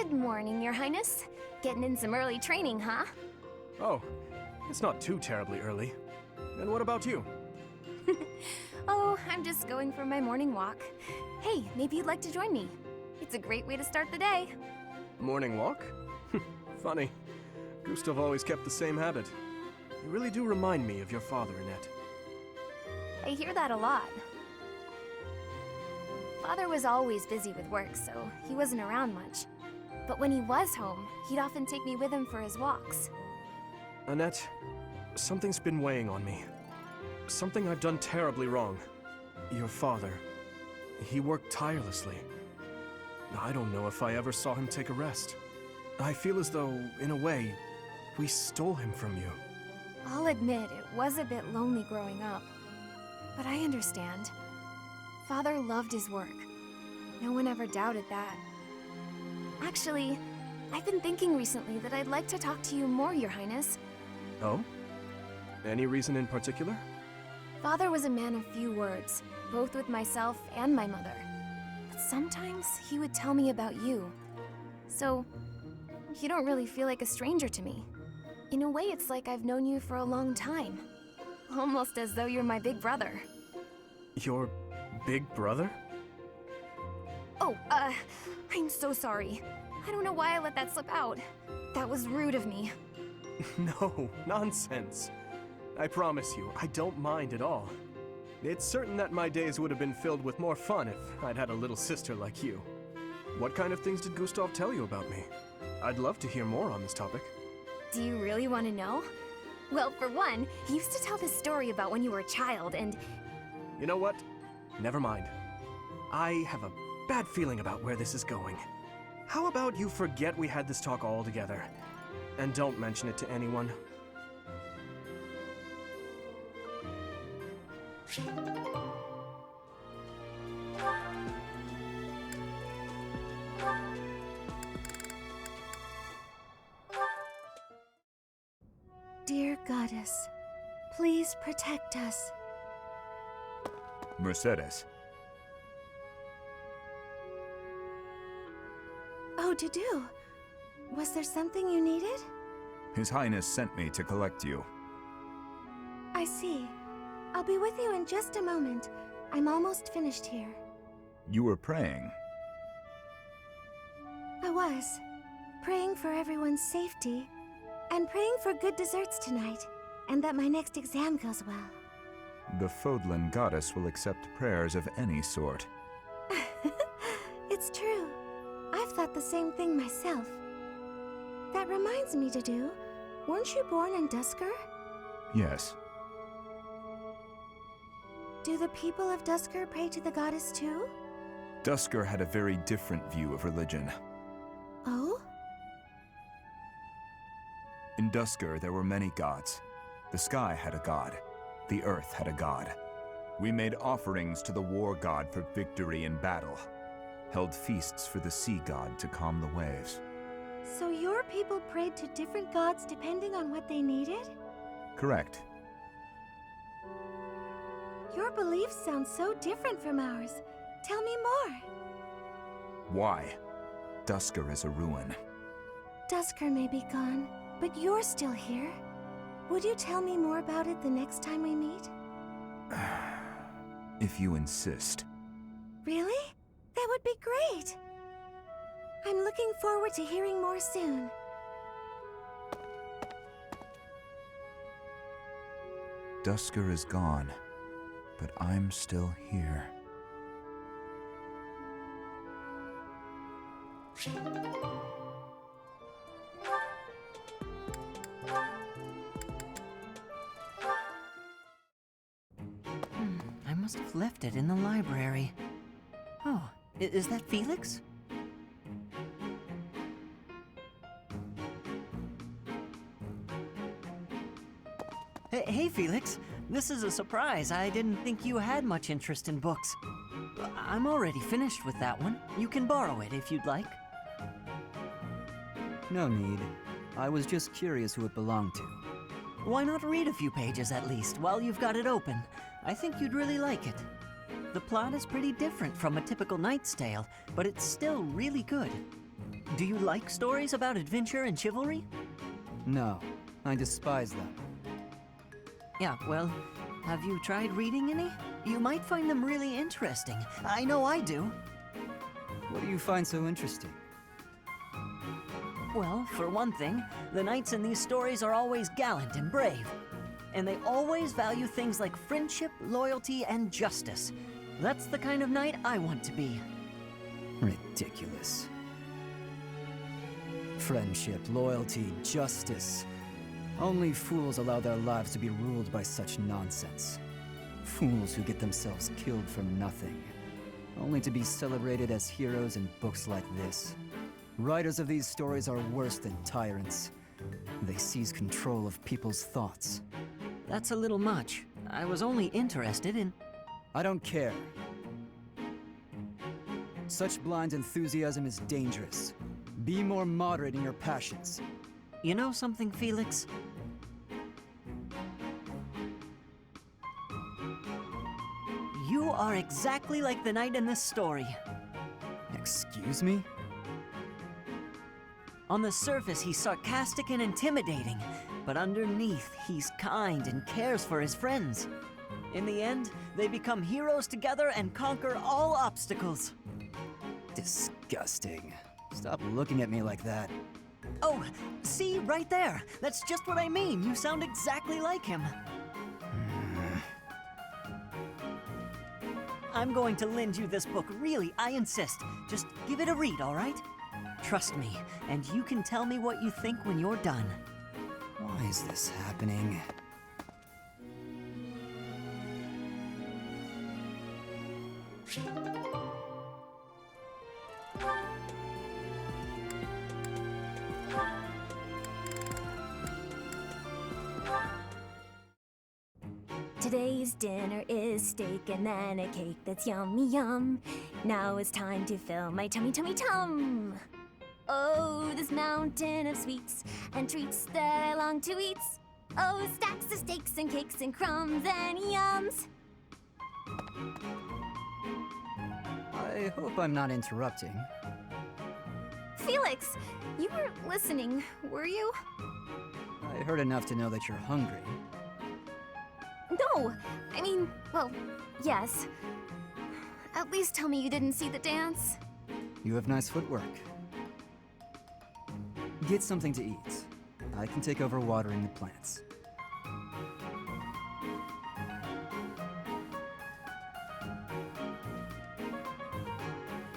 Good morning, Your Highness. Getting in some early training, huh? Oh, it's not too terribly early. And what about you? Oh, I'm just going for my morning walk. Hey, maybe you'd like to join me. It's a great way to start the day. Morning walk? Funny. Gustav always kept the same habit. You really do remind me of your father, Annette. I hear that a lot. Father was always busy with work, so he wasn't around much. But when he was home, he'd often take me with him for his walks. Annette, something's been weighing on me. Something I've done terribly wrong. Your father, he worked tirelessly. I don't know if I ever saw him take a rest. I feel as though, in a way, we stole him from you. I'll admit it was a bit lonely growing up. But I understand. Father loved his work. No one ever doubted that. Actually, I've been thinking recently that I'd like to talk to you more, Your Highness. Oh? Any reason in particular? Father was a man of few words, both with myself and my mother. But sometimes he would tell me about you. So, you don't really feel like a stranger to me. In a way, it's like I've known you for a long time. Almost as though you're my big brother. Your big brother? Oh, I'm so sorry. I don't know why I let that slip out. That was rude of me. No, nonsense. I promise you, I don't mind at all. It's certain that my days would have been filled with more fun if I'd had a little sister like you. What kind of things did Gustav tell you about me? I'd love to hear more on this topic. Do you really want to know? Well, for one, he used to tell this story about when you were a child and... You know what? Never mind. I have a bad feeling about where this is going. How about you forget we had this talk altogether? And don't mention it to anyone. Dear Goddess, please protect us. Mercedes. Oh, Dedue. Was there something you needed? His Highness sent me to collect you. I see. I'll be with you in just a moment. I'm almost finished here. You were praying. I was. Praying for everyone's safety, and praying for good desserts tonight, and that my next exam goes well. The Fodlan goddess will accept prayers of any sort. It's true. I've thought the same thing myself. That reminds me, Dedue, weren't you born in Duscur? Yes. Do the people of Duscur pray to the goddess too? Duscur had a very different view of religion. Oh? In Duscur, there were many gods. The sky had a god. The earth had a god. We made offerings to the war god for victory in battle. Held feasts for the sea god to calm the waves. So your people prayed to different gods depending on what they needed? Correct. Your beliefs sound so different from ours. Tell me more. Why? Duscur is a ruin. Duscur may be gone, but you're still here. Would you tell me more about it the next time we meet? If you insist. Really? That would be great! I'm looking forward to hearing more soon. Duscur is gone, but I'm still here. I must have left it in the library. Oh, is that Felix? Hey, Felix. This is a surprise. I didn't think you had much interest in books. I'm already finished with that one. You can borrow it if you'd like. No need. I was just curious who it belonged to. Why not read a few pages at least while you've got it open? I think you'd really like it. The plot is pretty different from a typical knight's tale, but it's still really good. Do you like stories about adventure and chivalry? No, I despise them. Yeah, well, have you tried reading any? You might find them really interesting. I know I do. What do you find so interesting? Well, for one thing, the knights in these stories are always gallant and brave. And they always value things like friendship, loyalty, and justice. That's the kind of knight I want to be. Ridiculous. Friendship, loyalty, justice. Only fools allow their lives to be ruled by such nonsense. Fools who get themselves killed for nothing, only to be celebrated as heroes in books like this. Writers of these stories are worse than tyrants. They seize control of people's thoughts. That's a little much. I was only interested in... I don't care. Such blind enthusiasm is dangerous. Be more moderate in your passions. You know something, Felix? You are exactly like the knight in this story. Excuse me? On the surface, he's sarcastic and intimidating, but underneath, he's kind and cares for his friends. In the end, they become heroes together and conquer all obstacles. Disgusting. Stop looking at me like that. Oh, see, right there. That's just what I mean. You sound exactly like him. I'm going to lend you this book, really, I insist. Just give it a read, all right? Trust me, and you can tell me what you think when you're done. Why is this happening? Today's dinner is steak and then a cake that's yummy yum. Now it's time to fill my tummy tummy tum. Oh, this mountain of sweets and treats that I long to eat. Oh, stacks of steaks and cakes and crumbs and yums. I hope I'm not interrupting. Felix, you weren't listening, were you? I heard enough to know that you're hungry. No, I mean, well, yes. At least tell me you didn't see the dance. You have nice footwork. Get something to eat. I can take over watering the plants.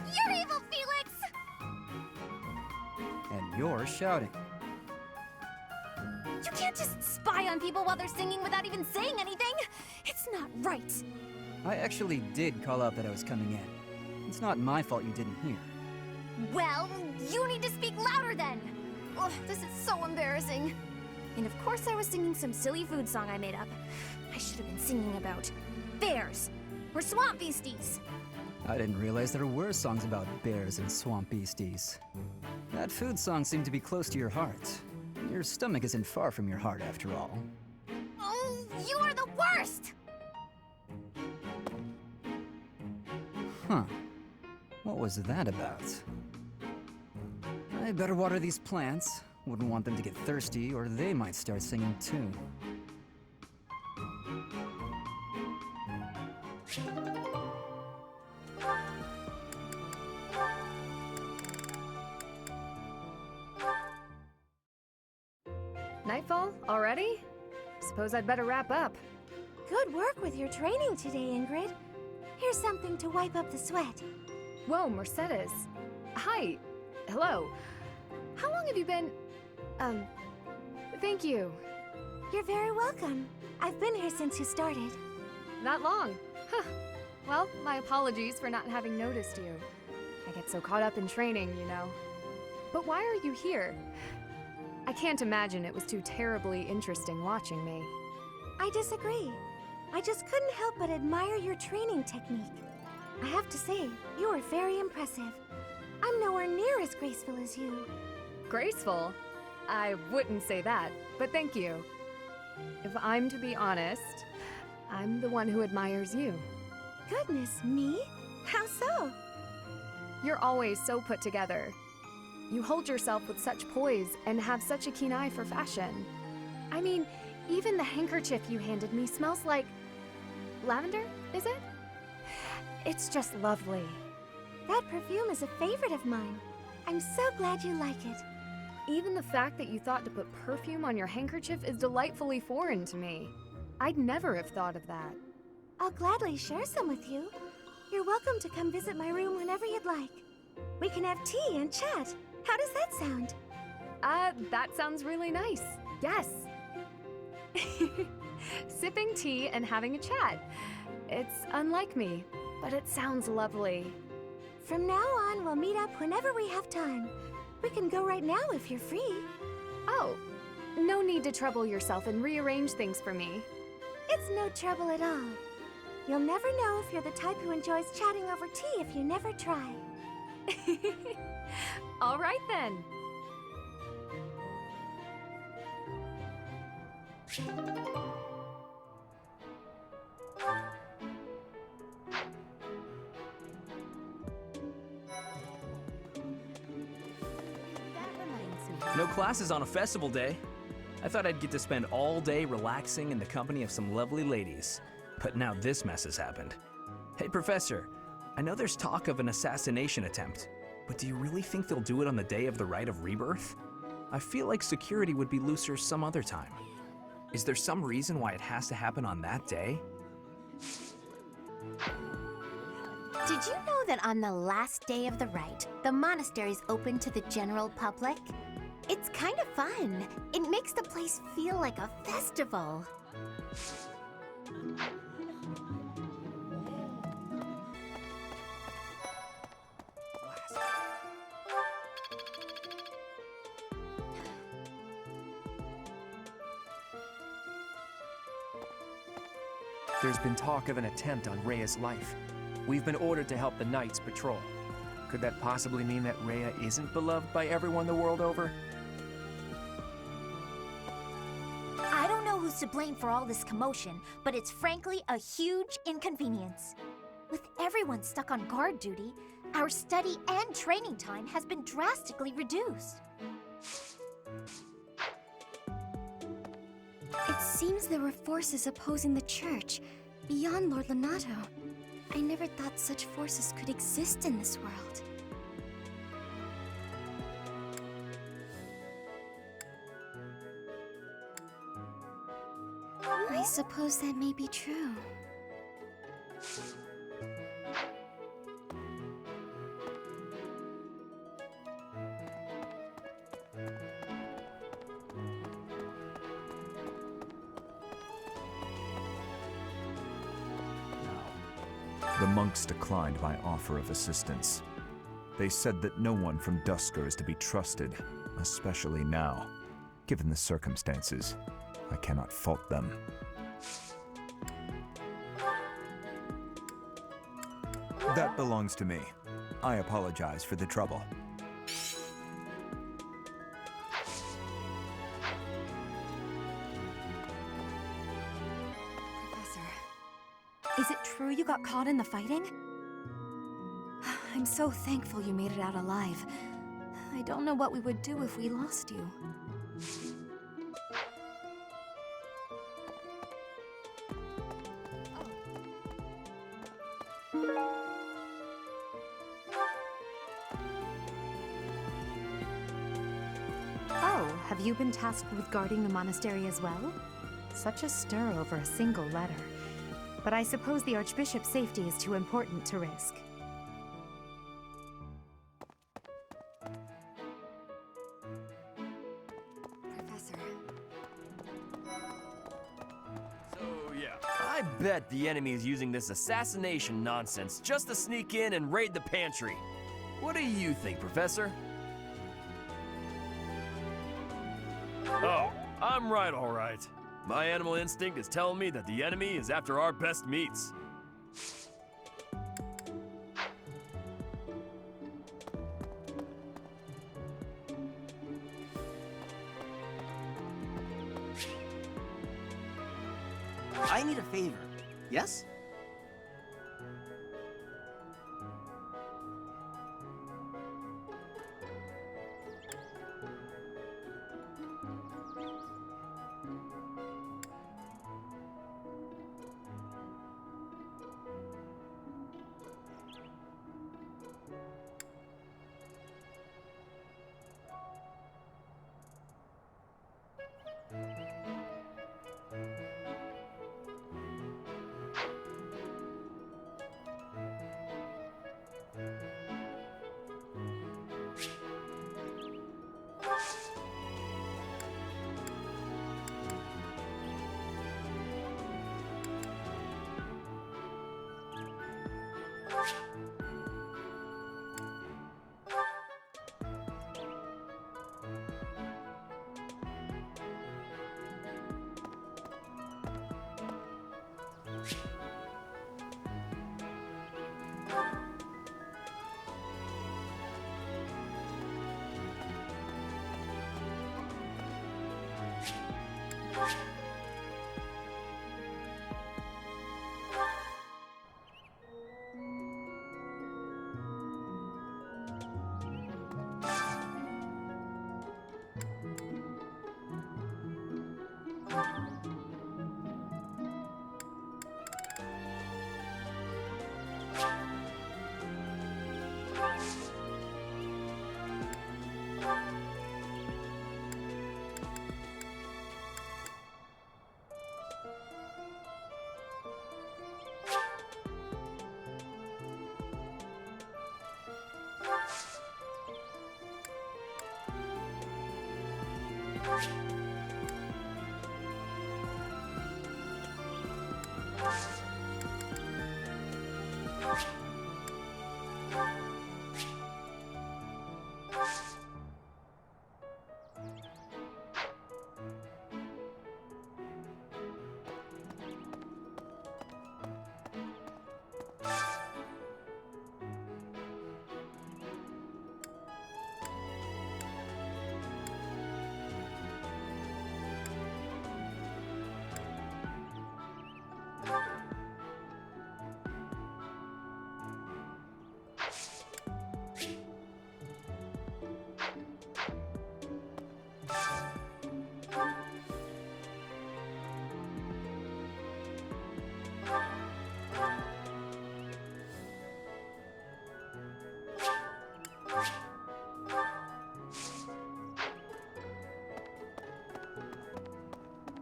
You're evil, Felix! And you're shouting. You can't just spy on people while they're singing without even saying anything! It's not right! I actually did call out that I was coming in. It's not my fault you didn't hear. Well, you need to speak louder then! Ugh, this is so embarrassing. And of course I was singing some silly food song I made up. I should have been singing about bears or swamp beasties. I didn't realize there were songs about bears and swamp beasties. That food song seemed to be close to your heart. Your stomach isn't far from your heart, after all. Oh, you are the worst! Huh. What was that about? I better water these plants. Wouldn't want them to get thirsty, or they might start singing too. Nightfall? Already? Suppose I'd better wrap up. Good work with your training today, Ingrid. Here's something to wipe up the sweat. Whoa, Mercedes. Hi. Hello. How long have you been... Thank you. You're very welcome. I've been here since you started. Not long. Huh. Well, my apologies for not having noticed you. I get so caught up in training, you know. But why are you here? I can't imagine it was too terribly interesting watching me. I disagree. I just couldn't help but admire your training technique. I have to say, you are very impressive. I'm nowhere near as graceful as you. Graceful? I wouldn't say that, but thank you. If I'm to be honest, I'm the one who admires you. Goodness me? How so? You're always so put together. You hold yourself with such poise and have such a keen eye for fashion. I mean, even the handkerchief you handed me smells like... lavender, is it? It's just lovely. That perfume is a favorite of mine. I'm so glad you like it. Even the fact that you thought to put perfume on your handkerchief is delightfully foreign to me. I'd never have thought of that. I'll gladly share some with you. You're welcome to come visit my room whenever you'd like. We can have tea and chat. How does that sound? That sounds really nice. Yes. Sipping tea and having a chat. It's unlike me, but it sounds lovely. From now on, we'll meet up whenever we have time. We can go right now if you're free. Oh, no need to trouble yourself and rearrange things for me. It's no trouble at all. You'll never know if you're the type who enjoys chatting over tea if you never try. All right then. No classes on a festival day. I thought I'd get to spend all day relaxing in the company of some lovely ladies. But now this mess has happened. Hey, Professor, I know there's talk of an assassination attempt, but do you really think they'll do it on the day of the Rite of Rebirth? I feel like security would be looser some other time. Is there some reason why it has to happen on that day? Did you know that on the last day of the rite, the monastery's open to the general public? It's kind of fun. It makes the place feel like a festival. There's been talk of an attempt on Rhea's life. We've been ordered to help the Knights patrol. Could that possibly mean that Rhea isn't beloved by everyone the world over? I don't know who's to blame for all this commotion, but it's frankly a huge inconvenience. With everyone stuck on guard duty, our study and training time has been drastically reduced. It seems there were forces opposing the church, beyond Lord Lonato. I never thought such forces could exist in this world. I suppose that may be true. The monks declined my offer of assistance. They said that no one from Dusker is to be trusted, especially now. Given the circumstances, I cannot fault them. That belongs to me. I apologize for the trouble. Is it true you got caught in the fighting? I'm so thankful you made it out alive. I don't know what we would do if we lost you. Oh, have you been tasked with guarding the monastery as well? Such a stir over a single letter. But I suppose the Archbishop's safety is too important to risk. Professor. So, yeah. I bet the enemy is using this assassination nonsense just to sneak in and raid the pantry. What do you think, Professor? Oh, I'm right, all right. My animal instinct is telling me that the enemy is after our best meats. I need a favor. Yes?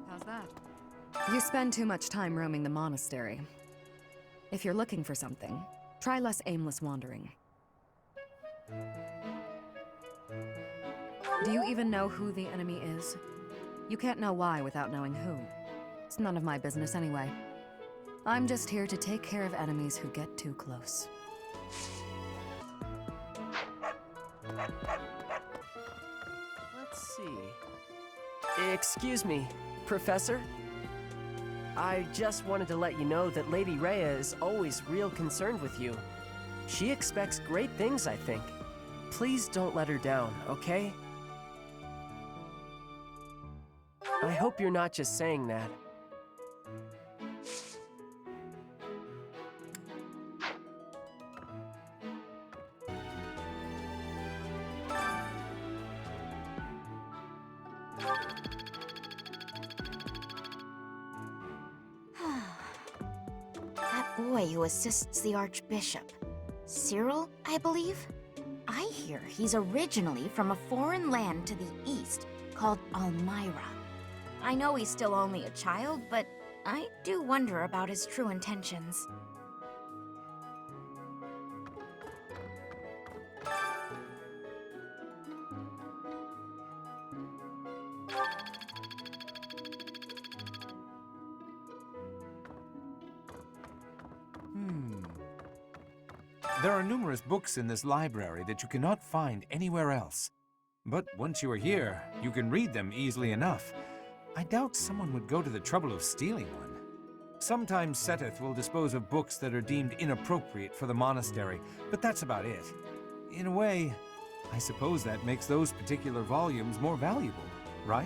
How's that? You spend too much time roaming the monastery. If you're looking for something, try less aimless wandering. Do you even know who the enemy is? You can't know why without knowing who. It's none of my business anyway. I'm just here to take care of enemies who get too close. Let's see. Excuse me, Professor? I just wanted to let you know that Lady Rhea is always real concerned with you. She expects great things, I think. Please don't let her down, okay? I hope you're not just saying that. That boy who assists the Archbishop. Cyril, I believe? I hear he's originally from a foreign land to the east called Almyra. I know he's still only a child, but I do wonder about his true intentions. There are numerous books in this library that you cannot find anywhere else. But once you are here, you can read them easily enough. I doubt someone would go to the trouble of stealing one. Sometimes Seteth will dispose of books that are deemed inappropriate for the monastery, but that's about it. In a way, I suppose that makes those particular volumes more valuable, right?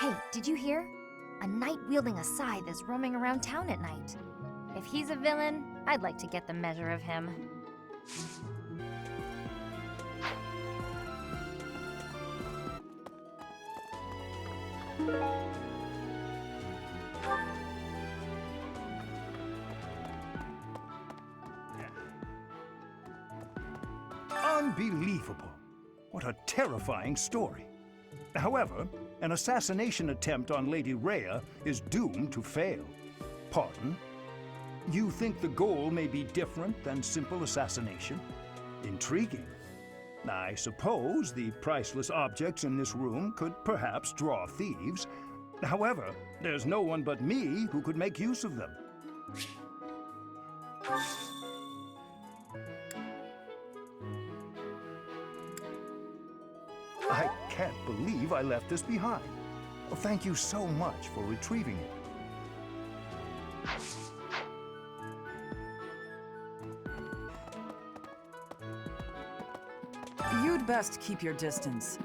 Hey, did you hear? A knight wielding a scythe is roaming around town at night. If he's a villain, I'd like to get the measure of him. Unbelievable. What a terrifying story. However, an assassination attempt on Lady Rhea is doomed to fail. Pardon? You think the goal may be different than simple assassination? Intriguing. I suppose the priceless objects in this room could perhaps draw thieves. However, there's no one but me who could make use of them. I can't believe I left this behind. Thank you so much for retrieving it. You'd best keep your distance.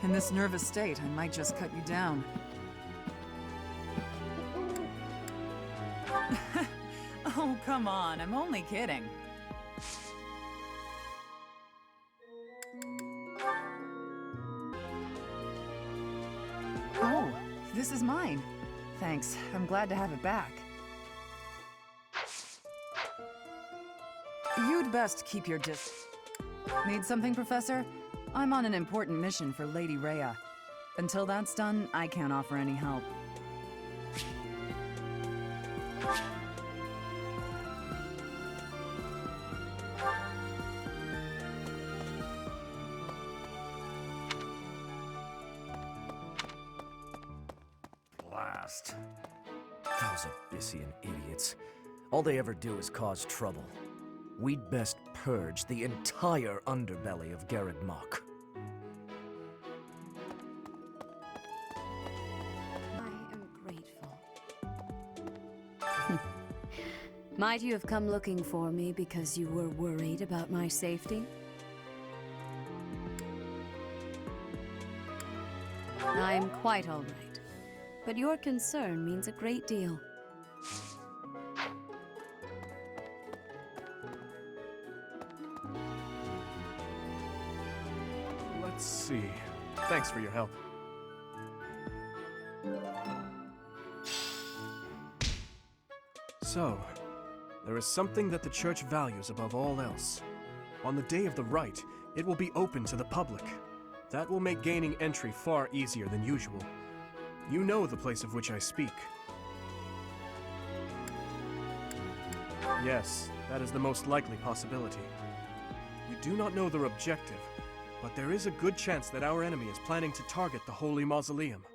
In this nervous state, I might just cut you down. Oh, come on, I'm only kidding. Oh, this is mine. Thanks, I'm glad to have it back. You'd best keep your distance. Need something, Professor? I'm on an important mission for Lady Rhea. Until that's done, I can't offer any help. Blast. Those Abyssian idiots. All they ever do is cause trouble. We'd best purge the entire underbelly of Garreg Mach. I am grateful. Might you have come looking for me because you were worried about my safety? I'm quite all right, but your concern means a great deal. Let's see. Thanks for your help. So, there is something that the Church values above all else. On the day of the rite, it will be open to the public. That will make gaining entry far easier than usual. You know the place of which I speak. Yes, that is the most likely possibility. We do not know their objective, but there is a good chance that our enemy is planning to target the Holy Mausoleum.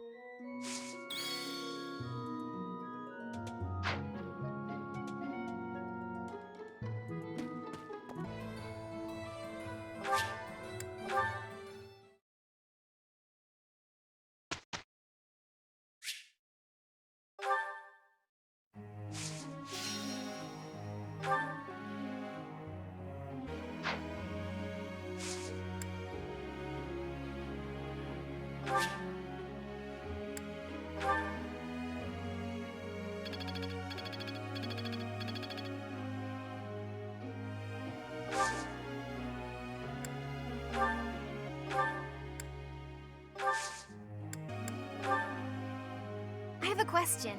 I have a question.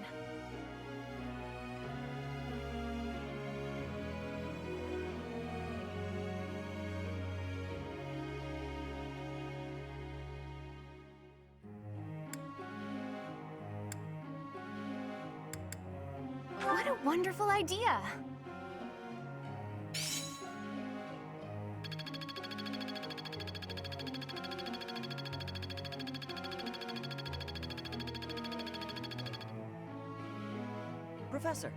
What a wonderful idea! Professor.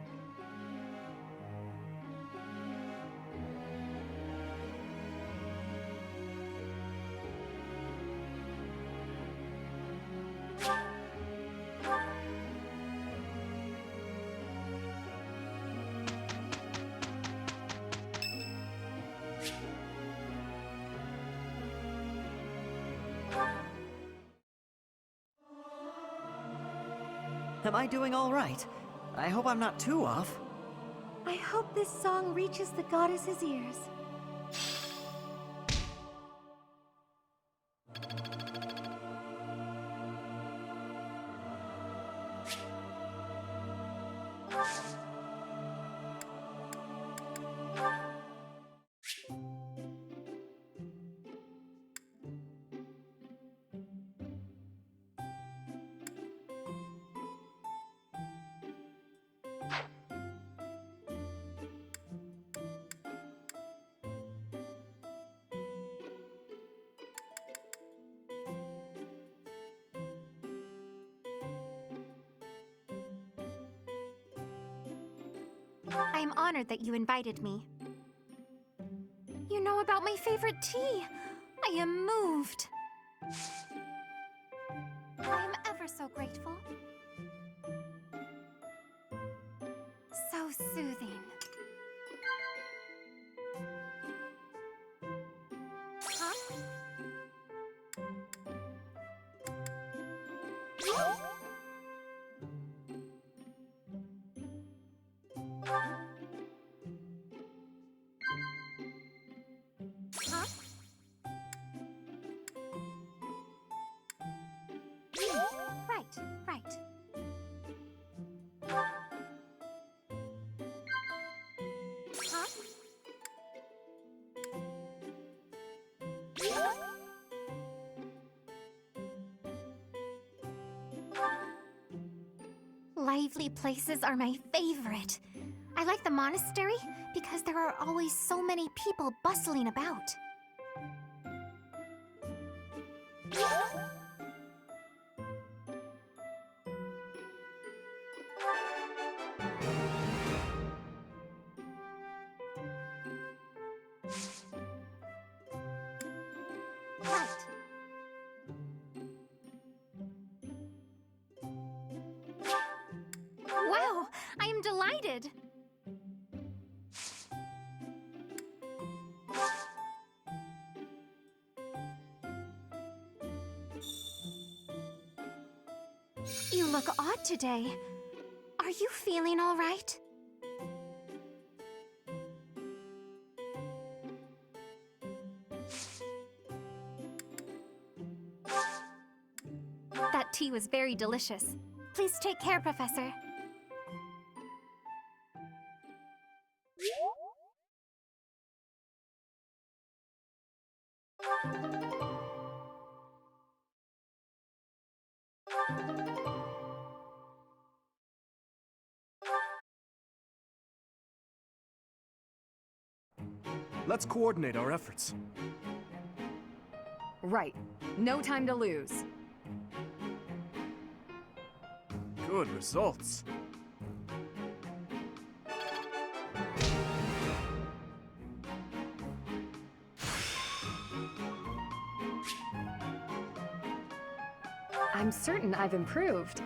Am I doing all right? I hope I'm not too off. I hope this song reaches the goddess's ears. I am honored that you invited me. You know about my favorite tea! I am moved. I am ever so grateful. So soothing. Huh? Huh? Right, right. Huh? Lively places are my favorite. I like the monastery because there are always so many people bustling about. Right. Wow, I am delighted. You look odd today. Are you feeling all right? That tea was very delicious. Please take care, Professor. Let's coordinate our efforts. Right. No time to lose. Good results. I'm certain I've improved.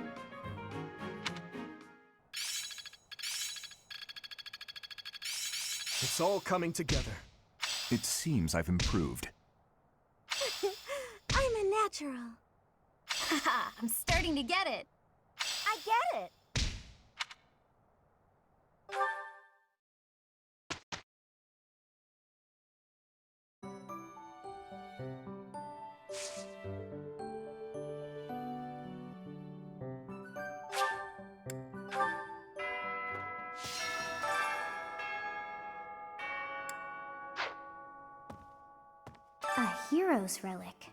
It's all coming together. It seems I've improved. I'm a natural. Haha, I'm starting to get it. I get it. A hero's relic.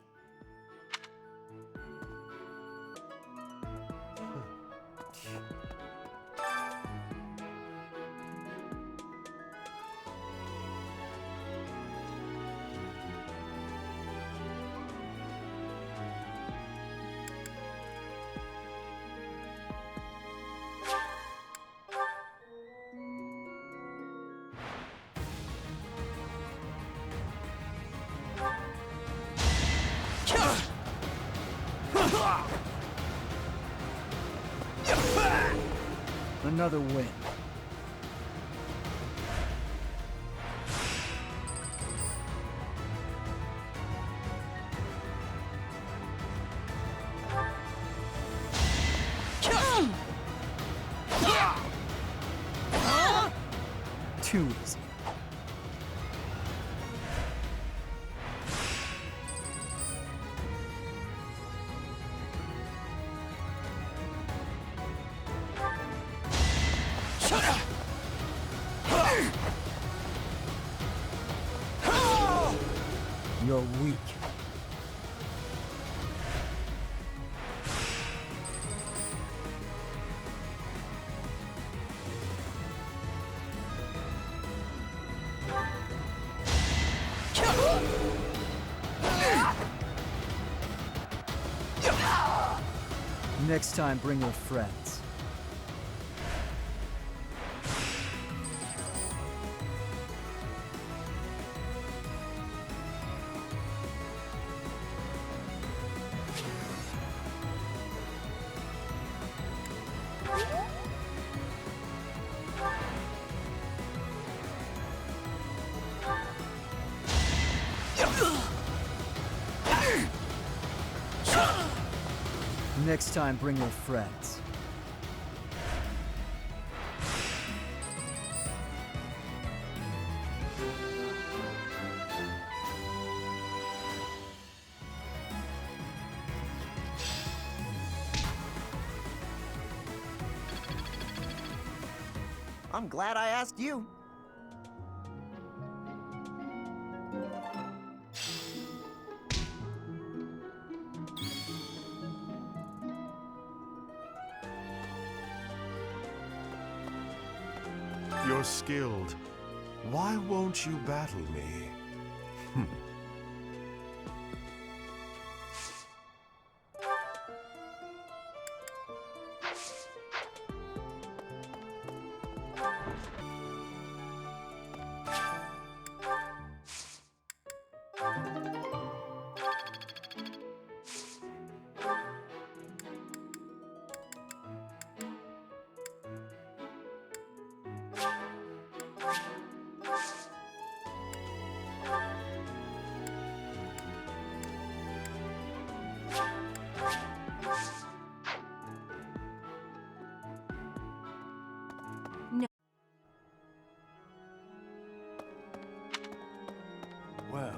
Another win. Too easy. You're weak. Next time, bring your friends. Next time, bring your friends. I'm glad I asked you. You're skilled. Why won't you battle me? Well...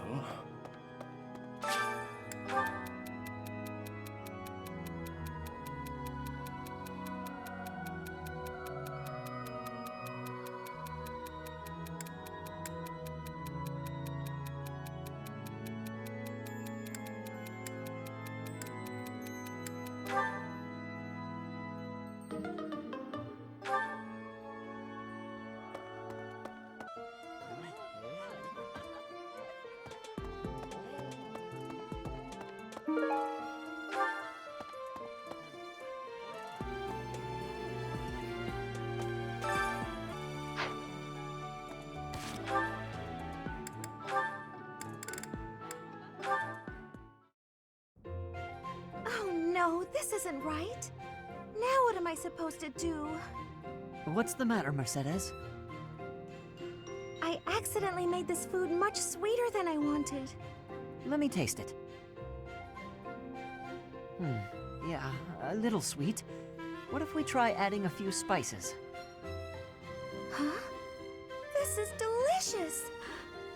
Oh no, this isn't right. Now what am I supposed to do? What's the matter, Mercedes? I accidentally made this food much sweeter than I wanted. Let me taste it. Yeah, a little sweet. What if we try adding a few spices? Huh? This is delicious!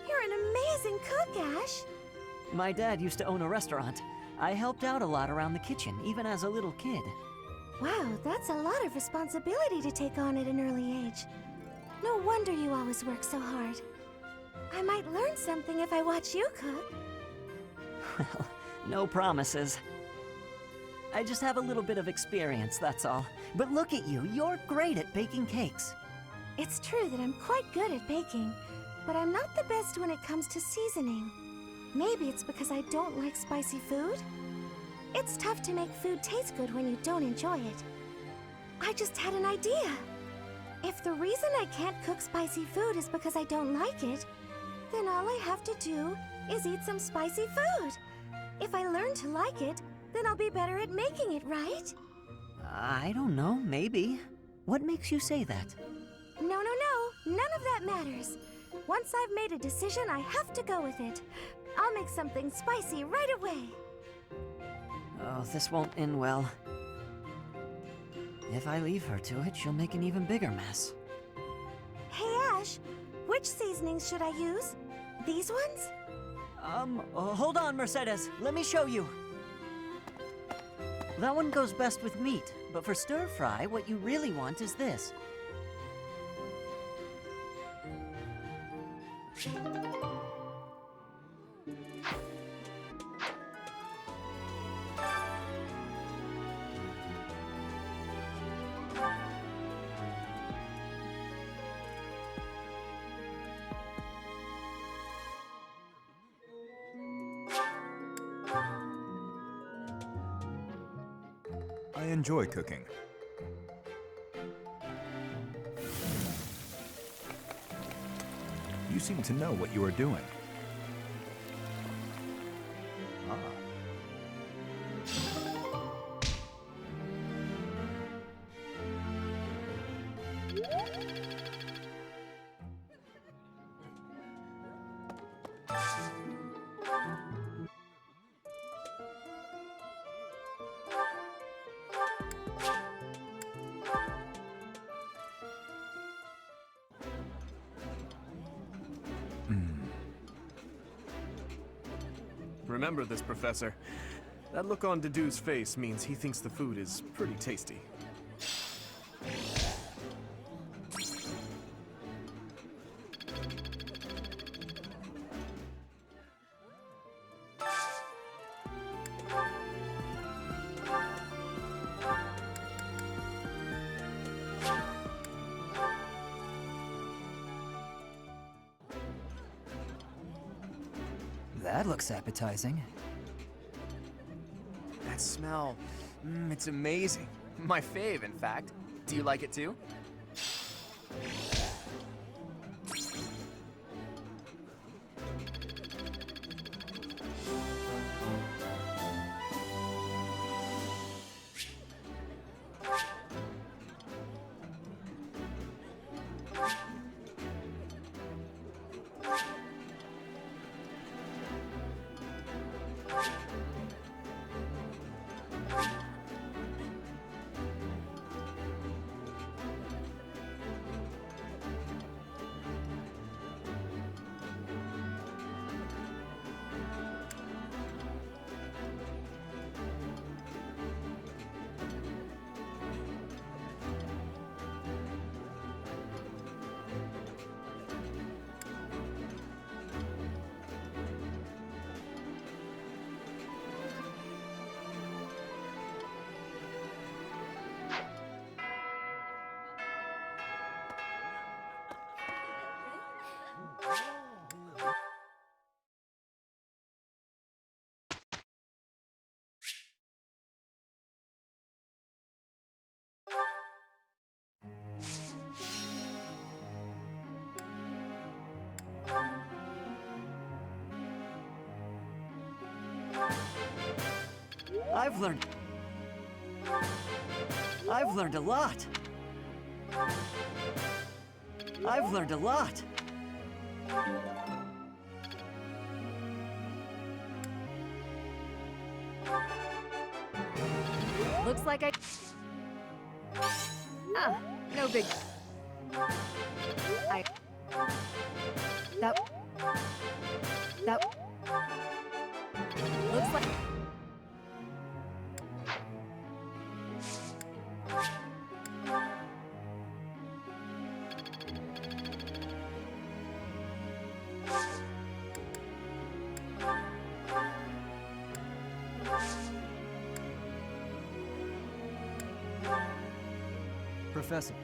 You're an amazing cook, Ashe! My dad used to own a restaurant. I helped out a lot around the kitchen, even as a little kid. Wow, that's a lot of responsibility to take on at an early age. No wonder you always work so hard. I might learn something if I watch you cook. Well, no promises. I just have a little bit of experience, that's all. But look at you, you're great at baking cakes. It's true that I'm quite good at baking, but I'm not the best when it comes to seasoning. Maybe it's because I don't like spicy food? It's tough to make food taste good when you don't enjoy it. I just had an idea. If the reason I can't cook spicy food is because I don't like it, then all I have to do is eat some spicy food. If I learn to like it, then I'll be better at making it, right? I don't know, maybe. What makes you say that? No. None of that matters. Once I've made a decision, I have to go with it. I'll make something spicy right away. Oh, this won't end well. If I leave her to it, she'll make an even bigger mess. Hey, Ashe, which seasonings should I use? These ones? Hold on, Mercedes. Let me show you. That one goes best with meat, but for stir-fry, what you really want is this. I enjoy cooking. You seem to know what you are doing. Ah. Remember this, Professor. That look on Dedue's face means he thinks the food is pretty tasty. That looks appetizing. That smell, it's amazing. My fave, in fact. Do you like it too? I've learned a lot. I've learned a lot. Looks like no big. That looks like. Professor,